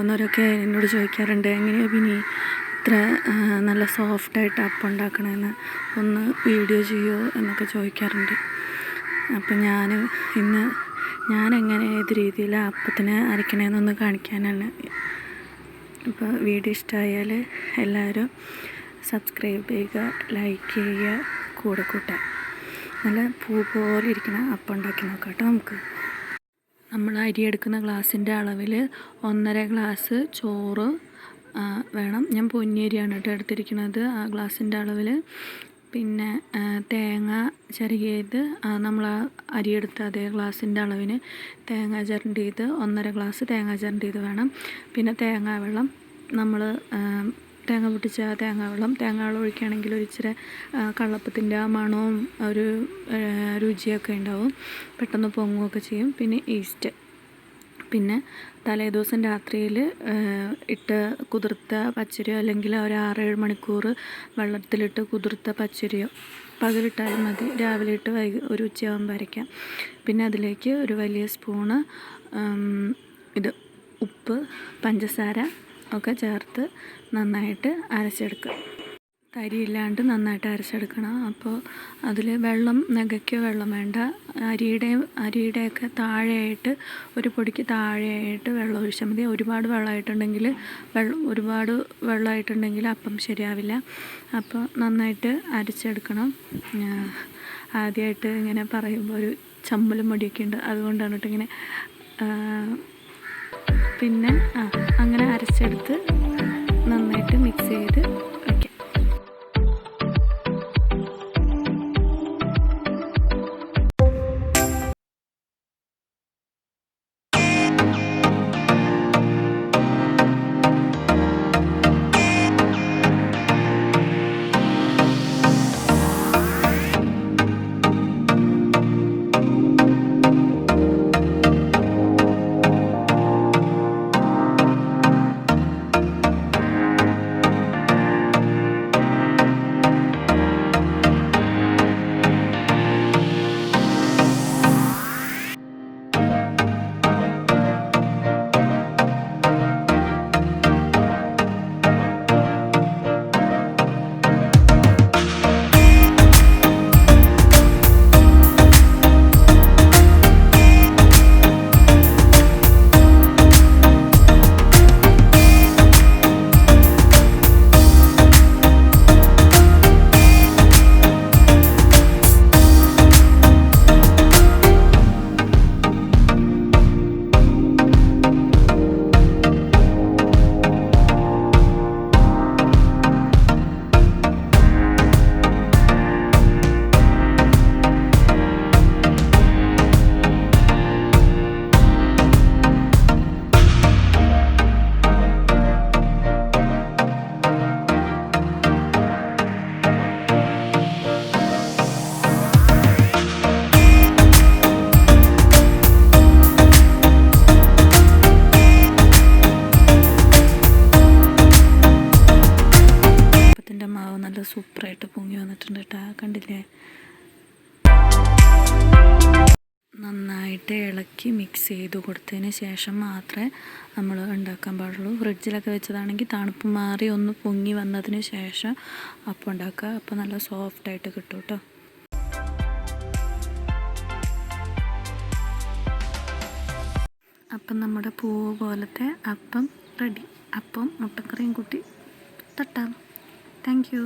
ഉണ്ടാവുന്നവരൊക്കെ എന്നോട് ചോദിക്കാറുണ്ട്, എങ്ങനെയാണ് പിന്നെ ഇത്ര നല്ല സോഫ്റ്റായിട്ട് അപ്പം ഉണ്ടാക്കണമെന്ന് ഒന്ന് വീഡിയോ ചെയ്യുമോ എന്നൊക്കെ ചോദിക്കാറുണ്ട്. അപ്പം ഇന്ന് ഞാനെങ്ങനെ ഏത് രീതിയിലാണ് അപ്പത്തിന് അരക്കണമെന്നൊന്ന് കാണിക്കാനാണ്. അപ്പോൾ വീഡിയോ ഇഷ്ടമായാൽ എല്ലാവരും സബ്സ്ക്രൈബ് ചെയ്യുക, ലൈക്ക് ചെയ്യുക, കൂടെ കൂട്ടുക. നല്ല പൂ പോലെ ഇരിക്കണ അപ്പം ഉണ്ടാക്കി നോക്കാം കേട്ടോ. നമ്മൾ അരി എടുക്കുന്ന ഗ്ലാസിൻ്റെ അളവിൽ 1.5 ഗ്ലാസ് ചോറ് വേണം. ഞാൻ പൊന്നിയരിയാണ് കേട്ടോ എടുത്തിരിക്കുന്നത് ആ ഗ്ലാസിൻ്റെ അളവിൽ. പിന്നെ തേങ്ങ ചിരകിയത് നമ്മൾ ആ അരിയെടുത്ത അതേ ഗ്ലാസിൻ്റെ അളവിന് തേങ്ങ ചിരണ്ടിയത് 1.5 ഗ്ലാസ് തേങ്ങ ചിരണ്ടിയത് വേണം. പിന്നെ തേങ്ങാവെള്ളം നമ്മൾ തേങ്ങ പൊട്ടിച്ച തേങ്ങാവെള്ളം ഒഴിക്കുകയാണെങ്കിൽ ഒരു ഇച്ചിരി കള്ളപ്പത്തിൻ്റെ ആ മണവും ഒരു രുചിയൊക്കെ ഉണ്ടാവും, പെട്ടെന്ന് പൊങ്ങുകയൊക്കെ ചെയ്യും. പിന്നെ ഈസ്റ്റ്, പിന്നെ തലേദിവസം രാത്രിയിൽ ഇട്ട് കുതിർത്ത പച്ചരിയോ അല്ലെങ്കിൽ ഒരു 6-7 മണിക്കൂർ വെള്ളത്തിലിട്ട് കുതിർത്ത പച്ചരിയോ പകലിട്ടാലും മതി. രാവിലെ ഇട്ട് ഒരു ഉച്ചയാകുമ്പോൾ അരയ്ക്കാം. പിന്നെ അതിലേക്ക് ഒരു വലിയ സ്പൂണ് ഉപ്പ്, പഞ്ചസാര ഒക്കെ ചേർത്ത് നന്നായിട്ട് അരച്ചെടുക്കുക. തരിയില്ലാണ്ട് നന്നായിട്ട് അരച്ചെടുക്കണം. അപ്പോൾ അതിൽ വെള്ളം നഗയ്ക്കോ വെള്ളം വേണ്ട. അരിയുടെയൊക്കെ താഴെയായിട്ട്, ഒരു പൊടിക്ക് താഴെയായിട്ട് വെള്ളം ഒഴിച്ചാൽ മതി. ഒരുപാട് വെള്ളമായിട്ടുണ്ടെങ്കിൽ അപ്പം ശരിയാവില്ല. അപ്പോൾ നന്നായിട്ട് അരച്ചെടുക്കണം. ആദ്യമായിട്ട് ഇങ്ങനെ പറയുമ്പോൾ ഒരു ചമ്മലും മടിയൊക്കെ ഉണ്ട്, അതുകൊണ്ടാണ് കേട്ടോ ഇങ്ങനെ. പിന്നെ അങ്ങനെ അരച്ചെടുത്ത് നന്നായിട്ട് മിക്സ് ചെയ്ത് വയ്ക്കാം. മാവ് നല്ല സൂപ്പറായിട്ട് പൊങ്ങി വന്നിട്ടുണ്ട് കേട്ടോ. കണ്ടില്ലേ? നന്നായിട്ട് ഇളക്കി മിക്സ് ചെയ്ത് കൊടുത്തതിന് ശേഷം മാത്രമേ നമ്മൾ ഉണ്ടാക്കാൻ പാടുള്ളൂ. ഫ്രിഡ്ജിലൊക്കെ വെച്ചതാണെങ്കിൽ തണുപ്പ് മാറി ഒന്ന് പൊങ്ങി വന്നതിന് ശേഷം അപ്പം ഉണ്ടാക്കുക. അപ്പോൾ നല്ല സോഫ്റ്റായിട്ട് കിട്ടും കേട്ടോ. അപ്പം നമ്മുടെ പൂവ് പോലത്തെ അപ്പം റെഡി. അപ്പം മുട്ടക്കറിയും കൂട്ടി തട്ടാം. Thank you.